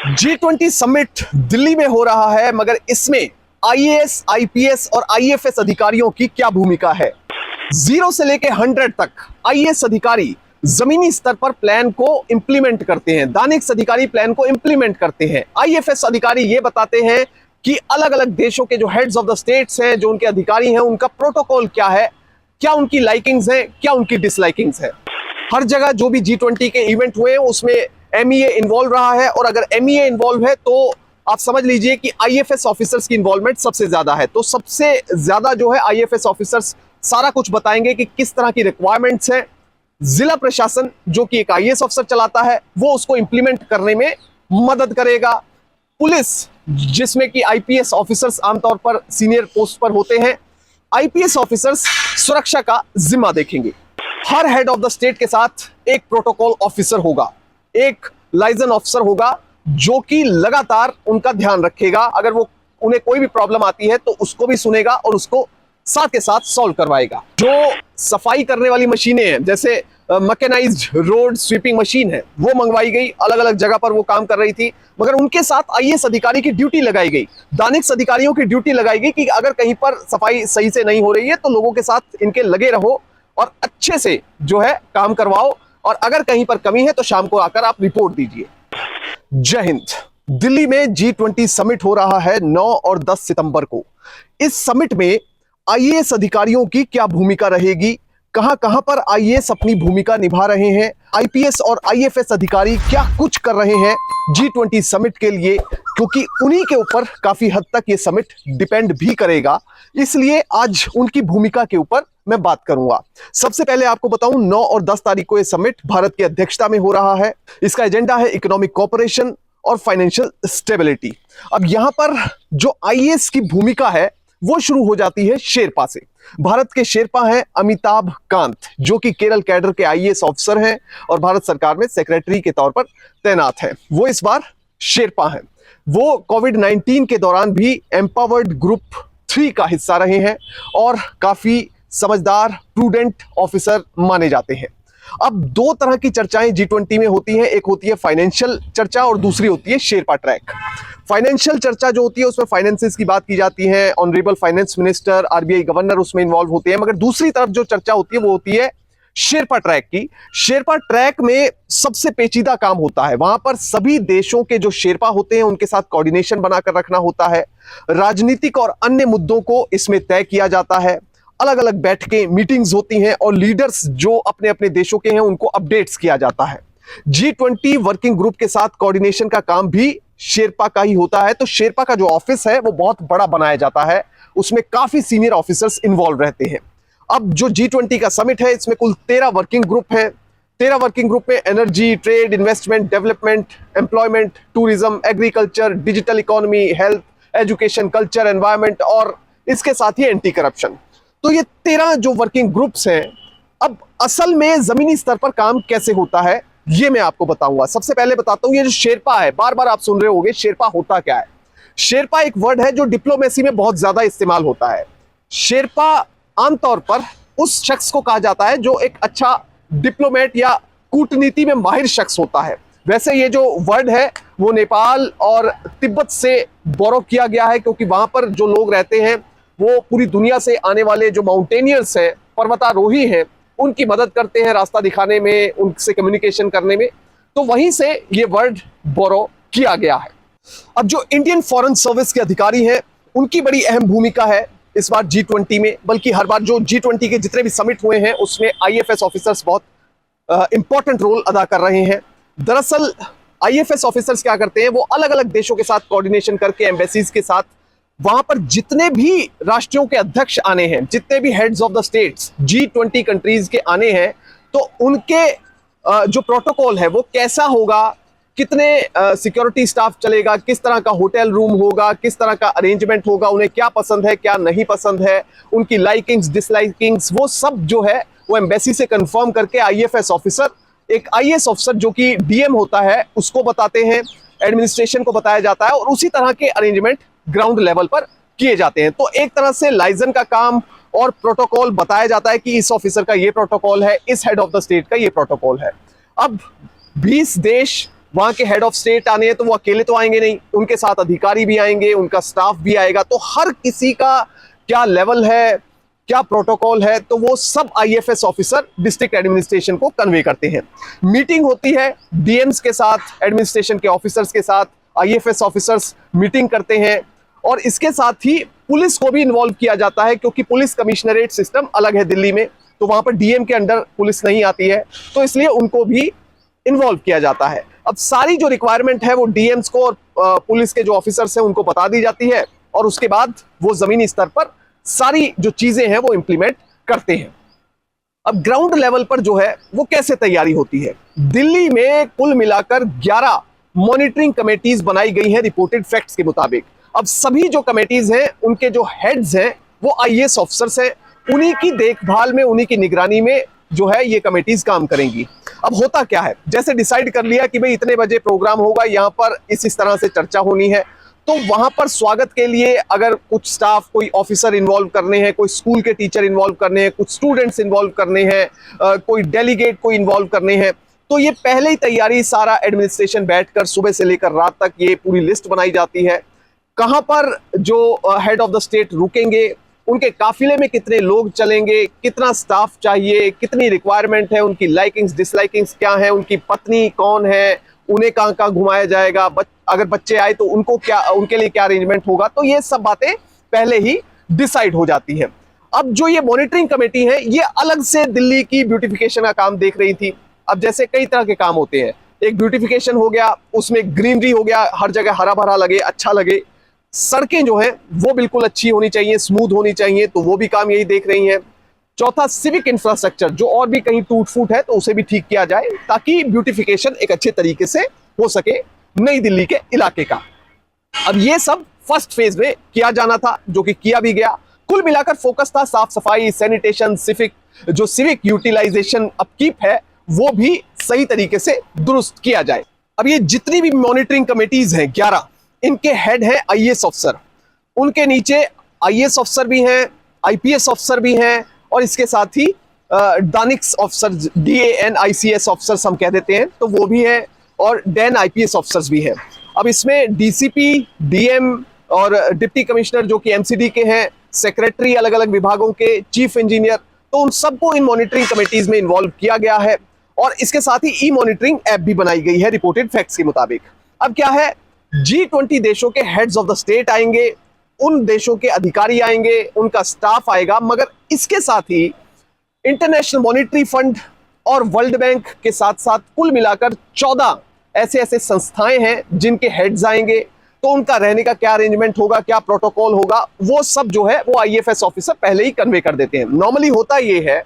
G20 summit Delhi में हो रहा है, मगर इसमें आईएएस, आईपीएस और आईएफएस अधिकारियों की क्या भूमिका है। 0 से लेकर 100 तक आईएएस अधिकारी जमीनी स्तर पर प्लान को इंप्लीमेंट करते हैं, दानिश अधिकारी प्लान को इंप्लीमेंट करते हैं। आईएफएस अधिकारी ये बताते हैं कि अलग अलग देशों के जो हेड्स ऑफ द स्टेट्स हैं, जो उनके अधिकारी हैं, उनका प्रोटोकॉल क्या है, क्या उनकी लाइकिंग्स है, क्या उनकी डिसलाइकिंग्स है। हर जगह जो भी G20 के इवेंट हुए उसमें एमईए इन्वॉल्व रहा है, और अगर एमईए इन्वॉल्व है तो आप समझ लीजिए कि आईएफएस ऑफिसर्स की इन्वॉल्वमेंट सबसे ज्यादा है। तो सबसे ज्यादा जो है आईएफएस ऑफिसर्स सारा कुछ बताएंगे कि किस तरह की रिक्वायरमेंट्स हैं। जिला प्रशासन जो कि एक आईएएस अफसर चलाता है वो उसको इंप्लीमेंट करने में मदद करेगा। पुलिस जिसमें कि आईपीएस ऑफिसर्स आमतौर पर सीनियर पोस्ट पर होते हैं, आईपीएस ऑफिसर्स सुरक्षा का जिम्मा देखेंगे। हर हेड ऑफ द स्टेट के साथ एक प्रोटोकॉल ऑफिसर होगा, एक लाइजन ऑफिसर होगा जो कि लगातार उनका ध्यान रखेगा। अगर वो उन्हें कोई भी प्रॉब्लम आती है तो उसको भी सुनेगा और उसको साथ के साथ सॉल्व करवाएगा। जो सफाई करने वाली मशीनें हैं, जैसे मैकेनाइज्ड रोड स्वीपिंग मशीन है, वो मंगवाई गई, अलग अलग जगह पर वो काम कर रही थी, मगर उनके साथ आईएएस अधिकारी की ड्यूटी लगाई गई, दानिश अधिकारियों की ड्यूटी लगाई गई कि अगर कहीं पर सफाई सही से नहीं हो रही है तो लोगों के साथ इनके लगे रहो और अच्छे से जो है काम करवाओ, और अगर कहीं पर कमी है तो शाम को आकर आप रिपोर्ट दीजिए। जय हिंद। दिल्ली में G20 समिट हो रहा है 9 और 10 सितंबर को। इस समिट में आईएएस अधिकारियों की क्या भूमिका रहेगी, कहां कहां पर आईएएस अपनी भूमिका निभा रहे हैं, आईपीएस और आईएफएस अधिकारी क्या कुछ कर रहे हैं G20 समिट के लिए, क्योंकि उन्हीं के ऊपर काफी हद तक ये समिट डिपेंड भी करेगा। इसलिए आज उनकी भूमिका के ऊपर मैं बात करूंगा। सबसे पहले आपको बताऊं, 9 और 10 तारीख को यह समिट भारत की अध्यक्षता में हो रहा है। इसका एजेंडा है इकोनॉमिक कोऑपरेशन और फाइनेंशियल स्टेबिलिटी। अब यहां पर जो आईएएस की भूमिका है वो शुरू हो जाती है शेरपा से। भारत के शेरपा हैं अमिताभ कांत, जो कि केरल कैडर के आईएएस ऑफिसर हैं और भारत सरकार में सेक्रेटरी के तौर पर तैनात हैं। वो इस बार शेरपा हैं। वो कोविड-19 के दौरान भी एम्पावर्ड ग्रुप 3 का हिस्सा रहे हैं और काफी समझदार, प्रूडेंट ऑफिसर माने जाते हैं। अब 2 तरह की चर्चाएं G20 में होती हैं, एक होती है फाइनेंशियल चर्चा और दूसरी होती है शेरपा ट्रैक। फाइनेंशियल चर्चा जो होती है उसमें फाइनेंसेस की बात की जाती है, honourable finance minister, RBI governor उसमें इन्वॉल्व होते हैं, मगर दूसरी तरफ जो चर्चा होती है वो होती है शेरपा ट्रैक की। शेरपा ट्रैक में सबसे पेचीदा काम होता है, वहां पर सभी देशों के जो शेरपा होते हैं उनके साथ कोऑर्डिनेशन बनाकर रखना होता है, राजनीतिक और अन्य मुद्दों को इसमें तय किया जाता है, अलग अलग बैठकें, मीटिंग्स होती हैं और लीडर्स जो अपने अपने देशों के हैं उनको अपडेट्स किया जाता है। G20 वर्किंग ग्रुप के साथ कोऑर्डिनेशन का काम भी शेरपा का ही होता है। तो शेरपा का जो ऑफिस है वो बहुत बड़ा बनाया जाता है, उसमें काफी सीनियर ऑफिसर्स इन्वॉल्व रहते हैं। अब जो G20 का समिट है इसमें कुल 13 वर्किंग ग्रुप हैं। 13 वर्किंग ग्रुप में energy, trade, investment, development, employment, tourism, agriculture, digital economy, health, education, culture, environment और इसके साथ ही एंटी करप्शन। तो ये 13 जो वर्किंग ग्रुप्स हैं, अब असल में जमीनी स्तर पर काम कैसे होता है ये मैं आपको बताऊंगा। सबसे पहले बताता हूं, ये जो शेरपा है, बार बार आप सुन रहे होंगे शेरपा होता क्या है। शेरपा एक वर्ड है जो डिप्लोमेसी में बहुत ज्यादा इस्तेमाल होता है। शेरपा आमतौर पर उस शख्स को कहा जाता है जो एक अच्छा डिप्लोमेट या कूटनीति में माहिर शख्स होता है। वैसे ये जो वर्ड है वो नेपाल और तिब्बत से बोरो किया गया है, क्योंकि वहां पर जो लोग रहते हैं वो पूरी दुनिया से आने वाले जो माउंटेनियर्स हैं, पर्वतारोही हैं, उनकी मदद करते हैं रास्ता दिखाने में, उनसे कम्युनिकेशन करने में। तो वहीं से ये वर्ड बोरो किया गया है। अब जो इंडियन फॉरेन सर्विस के अधिकारी हैं उनकी बड़ी अहम भूमिका है इस बार G20 में, बल्कि हर बार जो G20 के जितने भी समिट हुए हैं उसमें आईएफएस ऑफिसर्स बहुत इंपॉर्टेंट रोल अदा कर रहे हैं। दरअसल आईएफएस ऑफिसर्स क्या करते हैं, वो अलग अलग देशों के साथ कोऑर्डिनेशन करके एम्बेसीज के साथ वहां पर जितने भी राष्ट्रों के अध्यक्ष आने हैं, जितने भी heads of the states G20 countries के आने हैं, तो उनके जो प्रोटोकॉल है वो कैसा होगा, कितने सिक्योरिटी स्टाफ चलेगा, किस तरह का होटल रूम होगा, किस तरह का अरेंजमेंट होगा, उन्हें क्या पसंद है क्या नहीं पसंद है, उनकी लाइकिंग्स डिसलाइकिंग्स, वो सब जो है वो एम्बेसी से कंफर्म करके आईएफएस ऑफिसर, एक आईएएस ऑफिसर जो कि डीएम होता है, उसको बताते हैं, एडमिनिस्ट्रेशन को बताया जाता है और उसी तरह के अरेंजमेंट ग्राउंड लेवल पर किए जाते हैं। तो एक तरह से लाइजन का काम और प्रोटोकॉल बताया जाता है कि इस ऑफिसर का ये प्रोटोकॉल है, इस हेड ऑफ द स्टेट का ये प्रोटोकॉल है। अब 20 देश वहां के हेड ऑफ स्टेट आने हैं तो वो अकेले तो आएंगे नहीं, उनके साथ अधिकारी भी आएंगे, उनका स्टाफ भी आएगा। तो हर किसी का क्या लेवल है, क्या प्रोटोकॉल है, तो वो सब आईएफएस ऑफिसर डिस्ट्रिक्ट एडमिनिस्ट्रेशन को कन्वे करते हैं। मीटिंग होती है डीएम्स के साथ, एडमिनिस्ट्रेशन के ऑफिसर्स के साथ, आईएफएस ऑफिसर्स मीटिंग करते हैं। और इसके साथ ही पुलिस को भी इन्वॉल्व किया जाता है, क्योंकि पुलिस कमिश्नरेट सिस्टम अलग है दिल्ली में, तो वहां पर डीएम के अंडर पुलिस नहीं आती है, तो इसलिए उनको भी इन्वॉल्व किया जाता है। अब सारी जो रिक्वायरमेंट है वो डीएम्स को और पुलिस के जो ऑफिसर्स हैं उनको बता दी जाती है, और उसके बाद वो जमीनी स्तर पर सारी जो चीजें हैं वो इंप्लीमेंट करते हैं। अब ग्राउंड लेवल पर जो है वो कैसे तैयारी होती है। दिल्ली में कुल मिलाकर 11 मॉनिटरिंग कमेटीज बनाई गई हैं रिपोर्टेड फैक्ट्स के मुताबिक। अब सभी जो कमेटीज हैं उनके जो हेड्स हैं वो आईएएस ऑफिसर्स हैं, उन्हीं की देखभाल में, उन्हीं की निगरानी में जो है ये कमेटीज काम करेंगी। अब होता क्या है, जैसे डिसाइड कर लिया कि भाई इतने बजे प्रोग्राम होगा, यहां पर इस तरह से चर्चा होनी है, तो वहां पर स्वागत के लिए अगर कुछ स्टाफ, कोई ऑफिसर इन्वॉल्व करने हैं, कोई स्कूल के टीचर इन्वॉल्व करने हैं, कुछ स्टूडेंट्स इन्वॉल्व करने हैं, कोई डेलीगेट कोई इन्वॉल्व करने हैं, तो ये पहले ही तैयारी सारा एडमिनिस्ट्रेशन बैठकर सुबह से लेकर रात तक ये पूरी लिस्ट बनाई जाती है। कहां पर जो हेड ऑफ द स्टेट रुकेंगे, उनके काफिले में कितने लोग चलेंगे, कितना स्टाफ चाहिए, कितनी रिक्वायरमेंट है, उनकी लाइकिंग्स डिसलाइकिंग्स क्या है, उनकी पत्नी कौन है, उन्हें कहां कहां घुमाया जाएगा, अगर बच्चे आए तो उनको क्या, उनके लिए क्या अरेंजमेंट होगा, तो ये सब बातें पहले ही डिसाइड हो जाती है। अब जो ये मॉनिटरिंग कमेटी है ये अलग से दिल्ली की ब्यूटिफिकेशन का काम देख रही थी। अब जैसे कई तरह के काम होते हैं, एक ब्यूटिफिकेशन हो गया, उसमें ग्रीनरी हो गया, हर जगह हरा भरा लगे, अच्छा लगे, सड़कें जो है वो बिल्कुल अच्छी होनी चाहिए, स्मूथ होनी चाहिए, तो वो भी काम यही देख रही हैं। चौथा, सिविक इंफ्रास्ट्रक्चर, जो और भी कहीं टूट फूट है तो उसे भी ठीक किया जाए, ताकि ब्यूटिफिकेशन एक अच्छे तरीके से हो सके नई दिल्ली के इलाके का। अब ये सब फर्स्ट फेज में किया जाना था, जो कि किया भी गया। कुल मिलाकर फोकस था साफ सफाई, सैनिटेशन, सिविक यूटिलाइजेशन अपकीप है वो भी सही तरीके से दुरुस्त किया जाए। अब ये जितनी भी मॉनिटरिंग कमेटीज हैं 11, इनके हेड है आईएएस ऑफिसर, उनके नीचे आईएएस ऑफिसर भी हैं, आईपीएस ऑफिसर भी हैं, और इसके साथ ही DANICS officer, DAN ICS officers हम कह देते हैं, तो वो भी है, और DAN IPS ऑफिसर्स भी हैं। अब इसमें डीसीपी, डीएम और डिप्टी कमिश्नर जो कि एमसीडी के हैं, सेक्रेटरी अलग अलग विभागों के, चीफ इंजीनियर, तो उन सबको इन मॉनिटरिंग कमेटीज में इन्वॉल्व किया गया है। और इसके साथ ही ई मॉनिटरिंग ऐप भी बनाई गई है रिपोर्टेड फैक्ट्स के मुताबिक। अब क्या है, G20 देशों के हेड्स ऑफ द स्टेट आएंगे, उन देशों के अधिकारी आएंगे, उनका स्टाफ आएगा, मगर इसके साथ ही इंटरनेशनल मॉनिटरी फंड और वर्ल्ड बैंक के साथ साथ कुल मिलाकर 14 ऐसे संस्थाएं हैं जिनके हेड्स आएंगे। तो उनका रहने का क्या अरेंजमेंट होगा, क्या प्रोटोकॉल होगा, वो सब जो है वो आईएफएस ऑफिसर पहले ही कन्वे कर देते हैं। नॉर्मली होता ये है,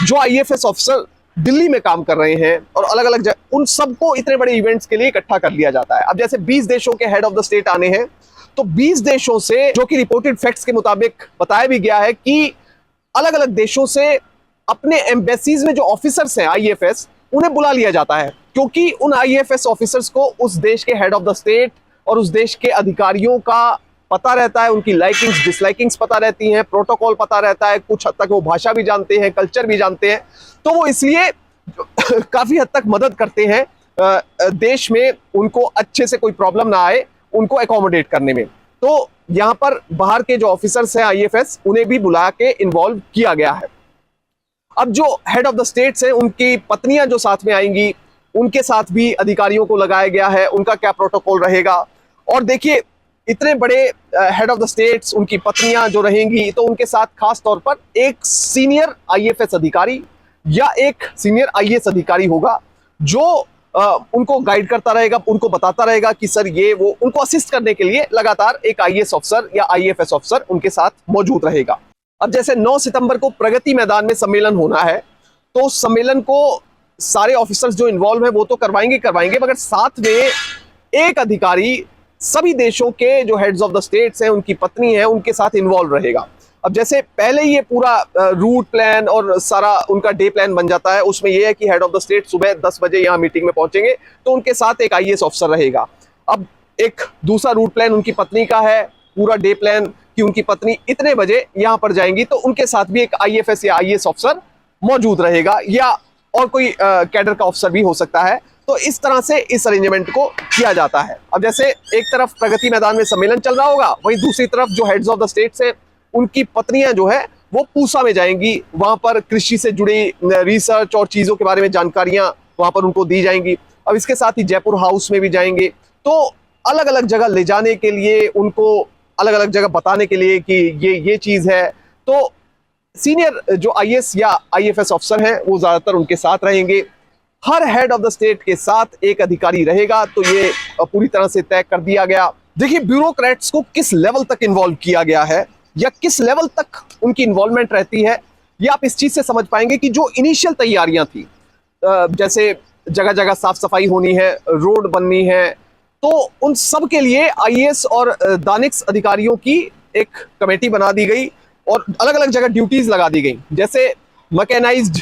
जो आईएफएस ऑफिसर दिल्ली में काम कर रहे हैं और अलग अलग उन सबको इतने बड़े इवेंट्स के लिए इकट्ठा कर लिया जाता है। अब जैसे 20 देशों के हेड ऑफ द स्टेट आने हैं, तो 20 देशों से, जो कि रिपोर्टेड फैक्ट्स के मुताबिक बताया भी गया है कि अलग अलग देशों से अपने एम्बेसीज में जो ऑफिसर्स हैं आईएफएस, उन्हें बुला लिया जाता है, क्योंकि उन आईएफएस ऑफिसर्स को उस देश के हेड ऑफ द स्टेट और उस देश के अधिकारियों का पता रहता है, उनकी लाइकिंग्स डिसलाइकिंग्स पता रहती हैं, प्रोटोकॉल पता रहता है, कुछ हद तक वो भाषा भी जानते हैं, कल्चर भी जानते हैं, तो वो इसलिए काफी हद तक मदद करते हैं देश में उनको अच्छे से कोई प्रॉब्लम ना आए, उनको एकोमोडेट करने में। तो यहां पर बाहर के जो ऑफिसर्स हैं आईएफएस, उन्हें भी बुला के इन्वॉल्व किया गया है। अब जो हेड ऑफ द स्टेट्स हैं, उनकी पत्नियां जो साथ में आएंगी, उनके साथ भी अधिकारियों को लगाया गया है, उनका क्या प्रोटोकॉल रहेगा। और देखिए, इतने बड़े हेड ऑफ द स्टेट्स, उनकी पत्नियां जो रहेंगी, तो उनके साथ खास तौर पर एक सीनियर आईएफएस अधिकारी या एक सीनियर आईएएस अधिकारी होगा, जो उनको गाइड करता रहेगा, उनको बताता रहेगा कि सर ये वो, उनको असिस्ट करने के लिए लगातार एक आईएएस ऑफिसर या आईएफएस ऑफिसर उनके साथ मौजूद रहेगा। अब जैसे 9 सितंबर को प्रगति मैदान में सम्मेलन होना है, तो उस सम्मेलन को सारे ऑफिसर्स जो इन्वॉल्व हैं वो तो करवाएंगे, मगर साथ में एक अधिकारी सभी देशों के जो हेड्स ऑफ द स्टेट्स हैं, उनकी पत्नी है, उनके साथ इन्वॉल्व रहेगा। अब जैसे पहले ये पूरा रूट प्लान और सारा उनका डे प्लान बन जाता है, उसमें यह है कि हेड ऑफ द स्टेट सुबह 10 बजे यहाँ मीटिंग में पहुंचेंगे, तो उनके साथ एक आईएएस ऑफिसर रहेगा। अब एक दूसरा रूट प्लान उनकी पत्नी का है, पूरा डे प्लान कि उनकी पत्नी इतने बजे यहाँ पर जाएंगी, तो उनके साथ भी एक आईएफएस या आईएएस ऑफिसर मौजूद रहेगा, या और कोई कैडर का ऑफिसर भी हो सकता है। तो इस तरह से इस अरेंजमेंट को किया जाता है। अब जैसे एक तरफ प्रगति मैदान में सम्मेलन चल रहा होगा, वहीं दूसरी तरफ जो हेड्स ऑफ द स्टेट्स हैं उनकी पत्नियां जो है वो पूसा में जाएंगी, वहां पर कृषि से जुड़ी रिसर्च और चीजों के बारे में जानकारियां वहां पर उनको दी जाएंगी। अब इसके साथ ही जयपुर हाउस में भी जाएंगे, तो अलग अलग जगह ले जाने के लिए, उनको अलग अलग जगह बताने के लिए कि ये चीज है। तो सीनियर जो आईएएस या आईएफएस अफसर हैं वो ज्यादातर उनके साथ रहेंगे। हर हेड ऑफ द स्टेट के साथ एक अधिकारी रहेगा, तो ये पूरी तरह से तय कर दिया गया। देखिए, ब्यूरोक्रेट्स को किस लेवल तक इन्वॉल्व किया गया है या किस लेवल तक उनकी इन्वॉल्वमेंट रहती है, ये आप इस चीज से समझ पाएंगे कि जो इनिशियल तैयारियां थी, जैसे जगह जगह साफ सफाई होनी है, रोड बननी है, तो उन सब के लिए आईएएस और दानिक्स अधिकारियों की एक कमेटी बना दी गई और अलग अलग जगह ड्यूटीज लगा दी गई। जैसे मैकेनाइज्ड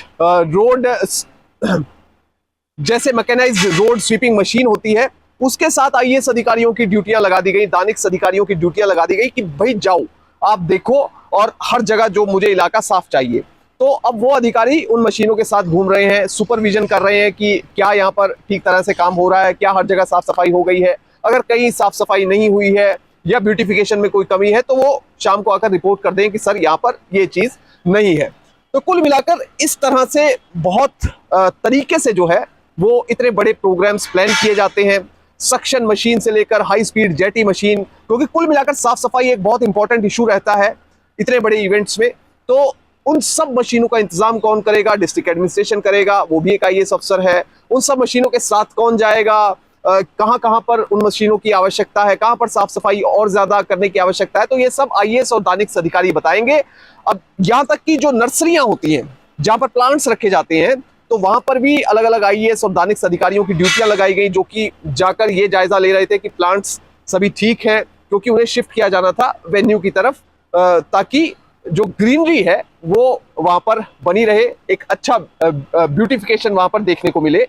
रोड स्वीपिंग मशीन होती है, उसके साथ आईएएस अधिकारियों की ड्यूटियां लगा दी गई, दानिक्स अधिकारियों की ड्यूटियां लगा दी गई कि भाई जाओ, आप देखो और हर जगह जो मुझे इलाका साफ चाहिए। तो अब वो अधिकारी उन मशीनों के साथ घूम रहे हैं, सुपरविजन कर रहे हैं कि क्या यहाँ पर ठीक तरह से काम हो रहा है, क्या हर जगह साफ सफाई हो गई है। अगर कहीं साफ सफाई नहीं हुई है या ब्यूटिफिकेशन में कोई कमी है तो वो शाम को आकर रिपोर्ट कर दें कि सर यहाँ पर ये चीज नहीं है। तो कुल मिलाकर इस तरह से बहुत तरीके से जो है वो इतने बड़े प्रोग्राम्स प्लान किए जाते हैं, सक्शन मशीन से लेकर हाई स्पीड जेटी मशीन, क्योंकि कुल मिलाकर साफ सफाई एक बहुत इंपॉर्टेंट इशू रहता है इतने बड़े इवेंट्स में। तो उन सब मशीनों का इंतजाम कौन करेगा? डिस्ट्रिक्ट एडमिनिस्ट्रेशन करेगा, वो भी एक आईएएस अफसर है। उन सब मशीनों के साथ कौन जाएगा, कहां कहां पर उन मशीनों की आवश्यकता है, कहां पर साफ सफाई और ज्यादा करने की आवश्यकता है, तो ये सब आईएएस और दानिक्स अधिकारी बताएंगे। अब यहां तक कि जो नर्सरियां होती हैं जहां पर प्लांट्स रखे जाते हैं, तो वहां पर भी अलग अलग आईएएस और दानिक्स अधिकारियों की ड्यूटियां लगाई गई, जो कि जाकर ये जायजा ले रहे थे कि प्लांट्स सभी ठीक है, क्योंकि उन्हें शिफ्ट किया जाना था वेन्यू की तरफ, ताकि जो ग्रीनरी है वो वहां पर बनी रहे, एक अच्छा ब्यूटिफिकेशन वहां पर देखने को मिले।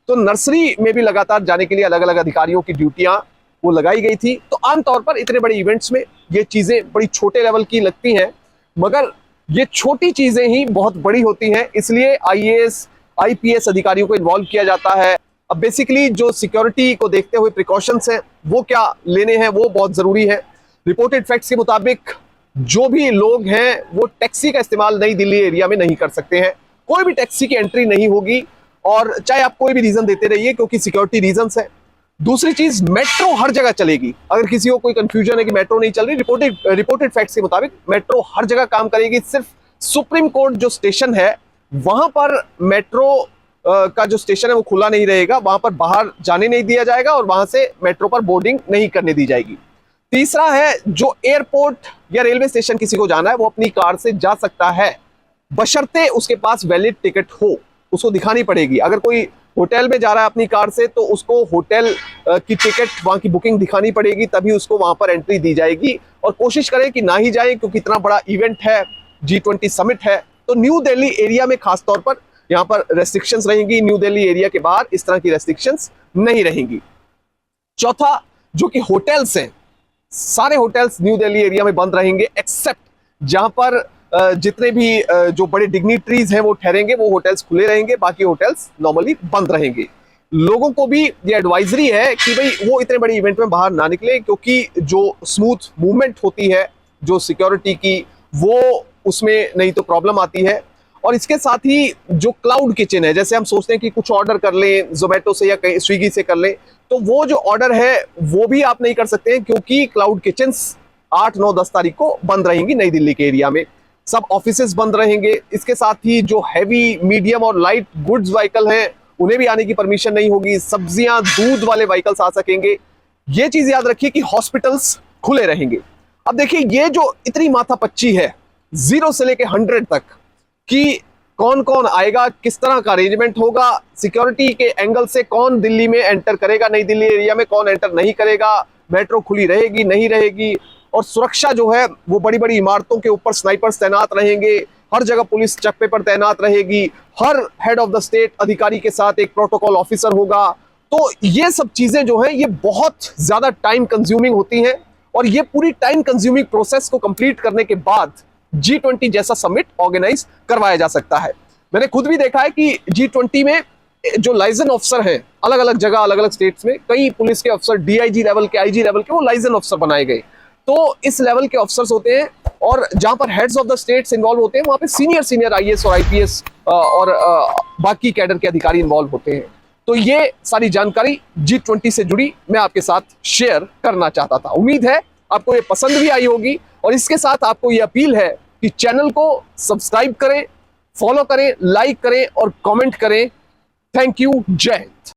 तो नर्सरी में भी लगातार जाने के लिए अलग अलग अधिकारियों की ड्यूटियां वो लगाई गई थी। तो आमतौर पर इतने बड़े इवेंट्स में ये चीजें बड़ी छोटे लेवल की लगती हैं, मगर ये छोटी चीजें ही बहुत बड़ी होती हैं, इसलिए आईएएस आईपीएस अधिकारियों को इन्वॉल्व किया जाता है। अब बेसिकली जो सिक्योरिटी को देखते हुए प्रिकॉशंस हैं वो क्या लेने हैं वो बहुत जरूरी है। रिपोर्टेड फैक्ट्स के मुताबिक जो भी लोग हैं वो टैक्सी का इस्तेमाल नई दिल्ली एरिया में नहीं कर सकते हैं, कोई भी टैक्सी की एंट्री नहीं होगी, और चाहे आप कोई भी रीजन देते रहिए, क्योंकि सिक्योरिटी रीजंस है। दूसरी चीज, मेट्रो हर जगह चलेगी। अगर किसी को कोई कंफ्यूजन है कि मेट्रो नहीं चल रही, रिपोर्टेड फैक्ट्स के मुताबिक मेट्रो हर जगह काम करेगी। सिर्फ सुप्रीम कोर्ट जो स्टेशन है वहां पर मेट्रो का जो स्टेशन है वो खुला नहीं रहेगा, वहां पर बाहर जाने नहीं दिया जाएगा और वहां से मेट्रो पर बोर्डिंग नहीं करने दी जाएगी। तीसरा है, जो एयरपोर्ट या रेलवे स्टेशन किसी को जाना है वो अपनी कार से जा सकता है, बशर्ते उसके पास वैलिड टिकट हो, उसको दिखानी पड़ेगी। अगर कोई होटल में जा रहा है अपनी कार से तो उसको होटल की टिकट, वहां की बुकिंग दिखानी पड़ेगी, तभी उसको वहां पर एंट्री दी जाएगी। और कोशिश करें कि ना ही जाए, क्योंकि इतना बड़ा इवेंट है, G20 समिट है। तो न्यू दिल्ली एरिया में खासतौर पर यहाँ पर रेस्ट्रिक्शंस रहेंगी, न्यू दिल्ली एरिया के बाहर इस तरह की रेस्ट्रिक्शंस नहीं रहेंगी। चौथा, जो कि होटल्स हैं, सारे होटल्स न्यू दिल्ली एरिया में बंद रहेंगे, एक्सेप्ट जहां पर जितने भी जो बड़े डिग्निटरीज हैं वो ठहरेंगे, वो होटल्स खुले रहेंगे, बाकी होटल्स नॉर्मली बंद रहेंगे। लोगों को भी ये एडवाइजरी है कि भाई वो इतने बड़े इवेंट में बाहर ना निकले, क्योंकि जो स्मूथ मूवमेंट होती है जो सिक्योरिटी की, वो उसमें नहीं तो प्रॉब्लम आती है। और इसके साथ ही जो क्लाउड किचन है, जैसे हम सोचते हैं कि कुछ ऑर्डर कर लें जोमेटो से या कहीं स्विगी से कर लें, तो वो जो ऑर्डर है वो भी आप नहीं कर सकते हैं, क्योंकि क्लाउड किचन्स 8, 9, 10 तारीख को बंद रहेंगी नई दिल्ली के एरिया में। सब ऑफिसेस बंद रहेंगे। इसके साथ ही जो हैवी, मीडियम और लाइट गुड्स व्हीकल हैं उन्हें भी आने की परमिशन नहीं होगी। सब्जियां, दूध वाले व्हीकल्स आ सकेंगे। ये चीज याद रखिए कि हॉस्पिटल्स खुले रहेंगे। अब देखिए, ये जो इतनी माथापच्ची है 0 से लेके 100 तक कि कौन कौन आएगा, किस तरह का अरेंजमेंट होगा, सिक्योरिटी के एंगल से कौन दिल्ली में एंटर करेगा, नई दिल्ली एरिया में कौन एंटर नहीं करेगा, मेट्रो खुली रहेगी नहीं रहेगी, और सुरक्षा जो है वो बड़ी बड़ी इमारतों के ऊपर स्नाइपर्स तैनात रहेंगे, हर जगह पुलिस चप्पे पर तैनात रहेगी, हर हेड ऑफ द स्टेट अधिकारी के साथ एक प्रोटोकॉल ऑफिसर होगा। तो ये सब चीजें जो है ये बहुत ज्यादा टाइम कंज्यूमिंग होती हैं, और ये पूरी टाइम कंज्यूमिंग प्रोसेस को कंप्लीट करने के बाद G20 जैसा समिट ऑर्गेनाइज करवाया जा सकता है। मैंने खुद भी देखा है कि G20 में जो लाइजन अफसर हैं अलग अलग जगह, अलग अलग स्टेट्स में, कई पुलिस के अफसर डीआईजी लेवल के, आईजी लेवल के, वो लाइजन अफसर बनाए गए। तो इस लेवल के अफसर्स होते हैं, और जहां पर heads of the states involve होते हैं, वहां पे सीनियर आईएएस और आईपीएस और बाकी कैडर के अधिकारी इन्वॉल्व होते हैं। तो ये सारी जानकारी G20 से जुड़ी मैं आपके साथ शेयर करना चाहता था। उम्मीद है आपको ये पसंद भी आई होगी, और इसके साथ आपको ये अपील है कि चैनल को सब्सक्राइब करें, फॉलो करें, लाइक करें और कमेंट करें। Thank you. जय हिंद।